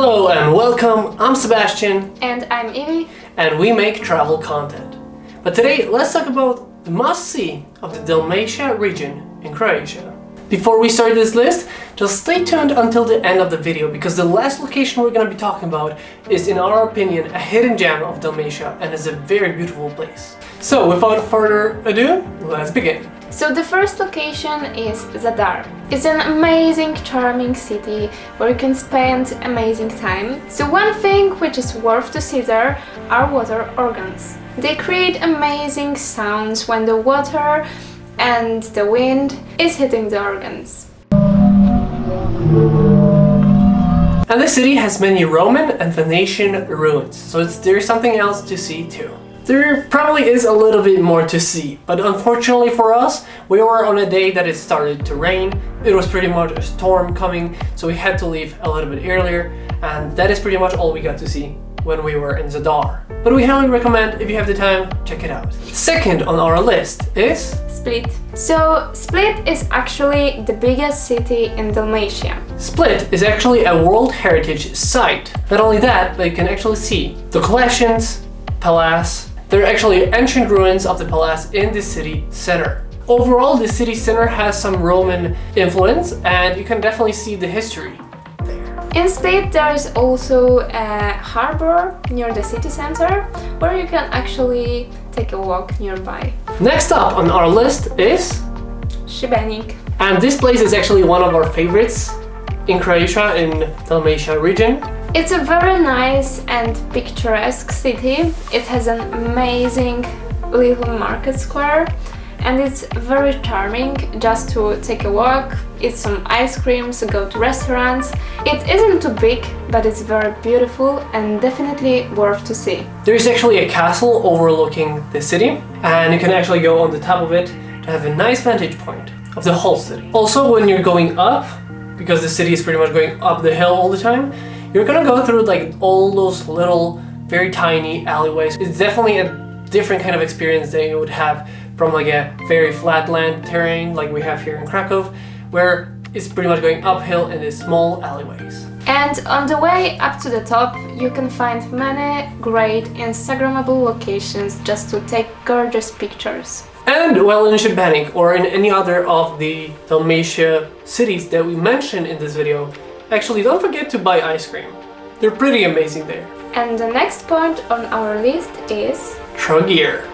Hello and welcome, I'm Sebastian. And I'm Evie. And we make travel content. But today, let's talk about the must-see of the Dalmatia region in Croatia. Before we start this list, just stay tuned until the end of the video, because the last location we're going to be talking about is, in our opinion, a hidden gem of Dalmatia and is a very beautiful place. So without further ado, let's begin. So the first location is Zadar. It's an amazing, charming city where you can spend amazing time. So one thing which is worth to see there are water organs. They create amazing sounds when the water and the wind is hitting the organs. And the city has many Roman and Venetian ruins, so there's something else to see too. There probably is a little bit more to see, but unfortunately for us, we were on a day that it started to rain. It was pretty much a storm coming, so we had to leave a little bit earlier, and that is pretty much all we got to see when we were in Zadar. But we highly recommend, if you have the time, check it out. Second on our list is Split. So Split is actually the biggest city in Dalmatia. Split is actually a World Heritage Site. Not only that, but you can actually see the collections, palace. There are actually ancient ruins of the palace in the city center. Overall, the city center has some Roman influence, and you can definitely see the history there. In Split, there is also a harbor near the city center where you can actually take a walk nearby. Next up on our list is Sibenik. And this place is actually one of our favorites in Croatia, in Dalmatia region. It's a very nice and picturesque city. It has an amazing little market square and it's very charming just to take a walk, eat some ice creams, go to restaurants. It isn't too big, but it's very beautiful and definitely worth to see. There is actually a castle overlooking the city, and you can actually go on the top of it to have a nice vantage point of the whole city. Also, when you're going up, because the city is pretty much going up the hill all the time, you're gonna go through like all those little, very tiny alleyways. It's definitely a different kind of experience than you would have from like a very flatland terrain like we have here in Krakow, where it's pretty much going uphill in these small alleyways. And on the way up to the top, you can find many great Instagrammable locations just to take gorgeous pictures. And well, in Sibenik or in any other of the Dalmatia cities that we mentioned in this video, actually don't forget to buy ice cream. They're pretty amazing there. And the next point on our list is Trogir.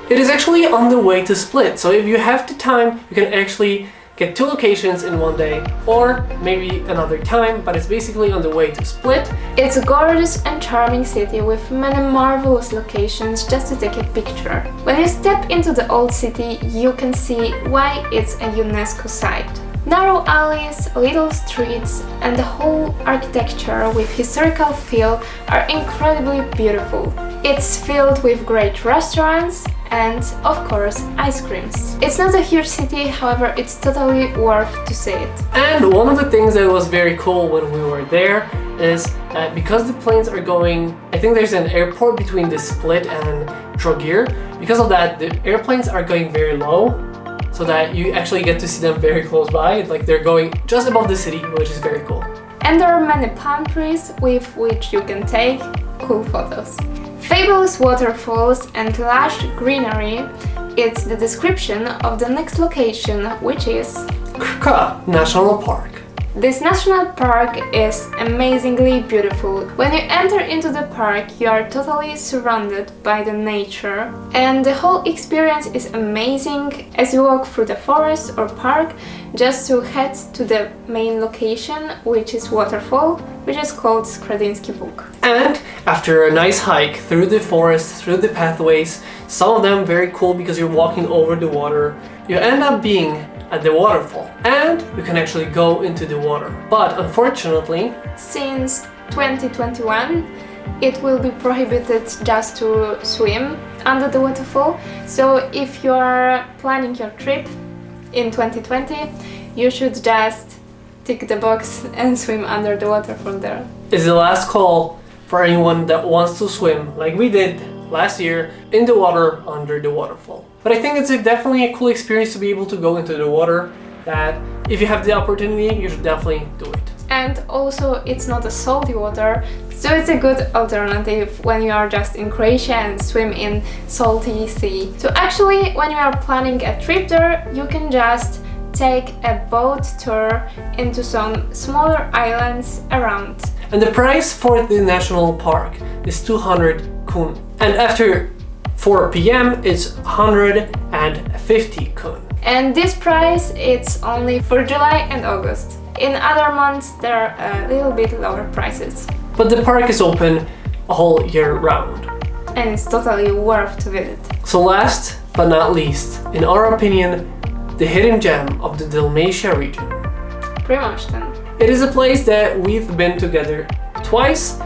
It is actually on the way to Split, so if you have the time, you can actually get two locations in one day, or maybe another time, but it's basically on the way to Split. It's a gorgeous and charming city with many marvelous locations just to take a picture. When you step into the old city, you can see why it's a UNESCO site. Narrow alleys, little streets, and the whole architecture with historical feel are incredibly beautiful. It's filled with great restaurants and, of course, ice creams. It's not a huge city, however, it's totally worth to see it. And one of the things that was very cool when we were there is that because the planes are going, I think there's an airport between the Split and Trogir. Because of that, the airplanes are going very low, so that you actually get to see them very close by, like they're going just above the city, which is very cool. And there are many palm trees with which you can take cool photos. Fabulous waterfalls and lush greenery, it's the description of the next location, which is Krka National Park. This national park is amazingly beautiful. When you enter into the park, you are totally surrounded by the nature, and the whole experience is amazing as you walk through the forest or park just to head to the main location, which is waterfall, which is called Skradinsky Buk. And after a nice hike through the forest, through the pathways, some of them very cool because you're walking over the water, you end up being at the waterfall, and you can actually go into the water. But unfortunately, since 2021, it will be prohibited just to swim under the waterfall. So if you are planning your trip in 2020, you should just tick the box and swim under the waterfall there. It's the last call for anyone that wants to swim like we did last year in the water under the waterfall. But I think it's definitely a cool experience to be able to go into the water, that if you have the opportunity, you should definitely do it. and also it's not a salty water, so it's a good alternative when you are just in Croatia and swim in salty sea. So actually, when you are planning a trip there, you can just take a boat tour into some smaller islands around. And the price for the national park is 200 kun. And after 4 p.m. it's 150 kun. And this price it's only for July and August. In other months there are a little bit lower prices. But the park is open a whole year round. And it's totally worth to visit. So last but not least, in our opinion, the hidden gem of the Dalmatia region. Primošten. It is a place that we've been together twice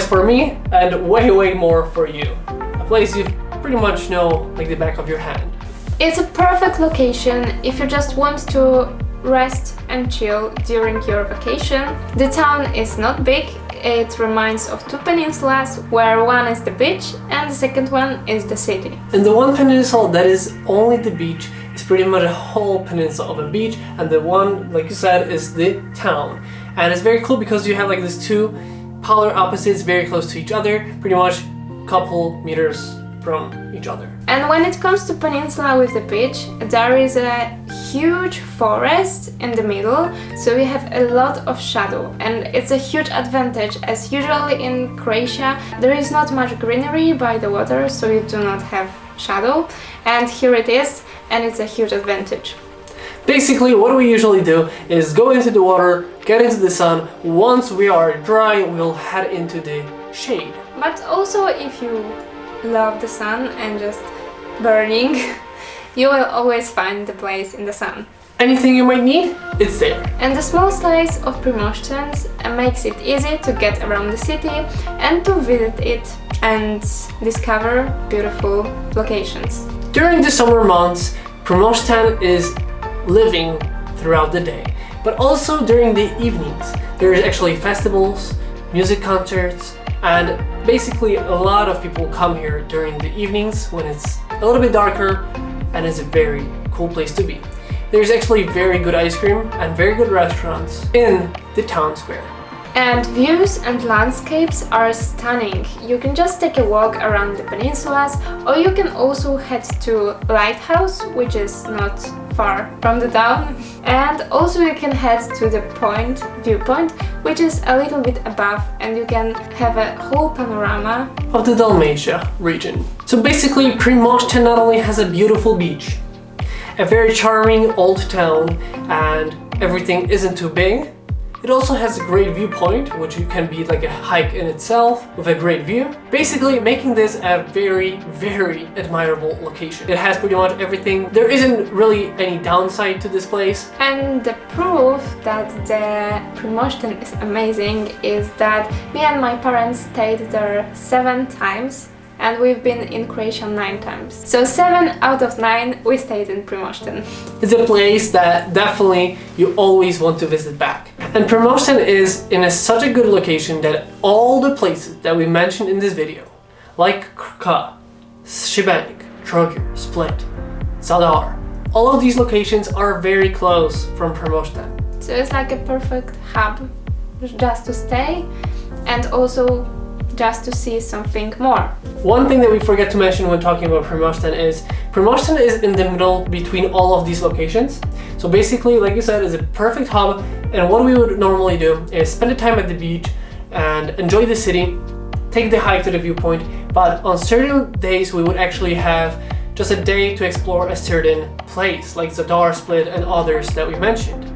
for me and way more for you. A place you pretty much know like the back of your hand. It's a perfect location if you just want to rest and chill during your vacation. The town is not big, it reminds of two peninsulas where one is the beach and the second one is the city. And the one peninsula that is only the beach is pretty much a whole peninsula of a beach, and the one, like you said, is the town. And it's very cool because you have like these two polar opposites very close to each other, pretty much a couple meters from each other. And when it comes to peninsula with the beach, there is a huge forest in the middle, so we have a lot of shadow, and it's a huge advantage as usually in Croatia there is not much greenery by the water, so you do not have shadow, and here it is, and it's a huge advantage. Basically, what we usually do is go into the water, get into the sun. Once we are dry, we'll head into the shade. But also if you love the sun and just burning, you will always find the place in the sun. Anything you might need, it's there. And the small size of Primošten makes it easy to get around the city and to visit it and discover beautiful locations. During the summer months, Primošten is living throughout the day, but also during the evenings. There is actually festivals, music concerts, and basically a lot of people come here during the evenings when it's a little bit darker, and it's a very cool place to be. There's actually very good ice cream and very good restaurants in the town square. And views and landscapes are stunning. You can just take a walk around the peninsulas, or you can also head to Lighthouse, which is not far from the town. And also you can head to the viewpoint, which is a little bit above, and you can have a whole panorama of the Dalmatia region. So basically, Primošten not only has a beautiful beach, a very charming old town, and everything isn't too big. It also has a great viewpoint, which can be like a hike in itself with a great view. Basically making this a very admirable location. It has pretty much everything. There isn't really any downside to this place. And the proof that the Primošten is amazing is that me and my parents stayed there 7 times. And we've been in Croatia 9 times. So 7 out of 9 we stayed in Primošten. It's a place that definitely you always want to visit back. And Primošten is in such a good location that all the places that we mentioned in this video, like Krka, Sibenik, Trogir, Split, Zadar, all of these locations are very close from Primošten. So it's like a perfect hub just to stay and also just to see something more. One thing that we forget to mention when talking about Primošten is in the middle between all of these locations. So basically, like you said, it's a perfect hub, and what we would normally do is spend the time at the beach and enjoy the city, take the hike to the viewpoint, but on certain days we would actually have just a day to explore a certain place, like Zadar, Split, and others that we mentioned.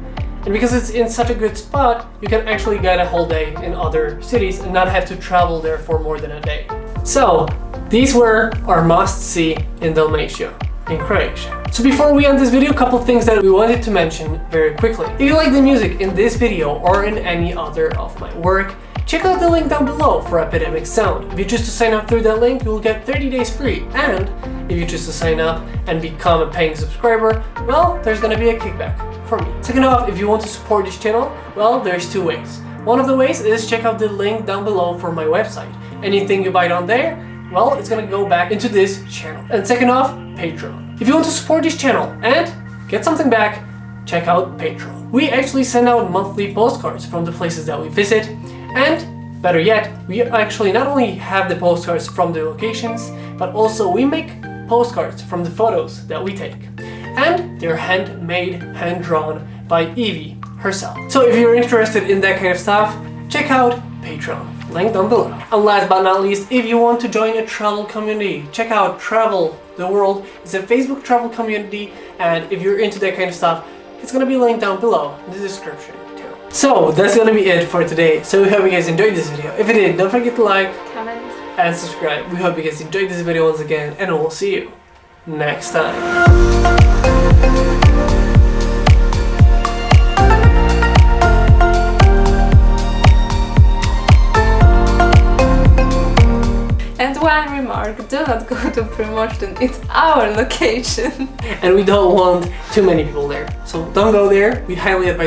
And because it's in such a good spot, you can actually get a whole day in other cities and not have to travel there for more than a day. So, these were our must-see in Dalmatia, in Croatia. So before we end this video, a couple things that we wanted to mention very quickly. If you like the music in this video or in any other of my work, check out the link down below for Epidemic Sound. If you choose to sign up through that link, you will get 30 days free. And if you choose to sign up and become a paying subscriber, well, there's gonna be a kickback for me. Second off, if you want to support this channel, well, there's 2 ways. One of the ways is check out the link down below for my website. Anything you buy down there, well, it's gonna go back into this channel. And second off, Patreon. If you want to support this channel and get something back, check out Patreon. we actually send out monthly postcards from the places that we visit, and better yet, we actually not only have the postcards from the locations, but also we make postcards from the photos that we take. And they're handmade, hand-drawn by Evie herself. So if you're interested in that kind of stuff, check out Patreon, link down below. And last but not least, if you want to join a travel community, check out Travel the World. It's a Facebook travel community, and if you're into that kind of stuff, it's gonna be linked down below in the description too. So that's gonna be it for today. So we hope you guys enjoyed this video. If you did, don't forget to like, comment, and subscribe. We hope you guys enjoyed this video once again, and we'll see you next time. One remark, do not go to Primošten, it's our location. And we don't want too many people there, so don't go there. We highly advise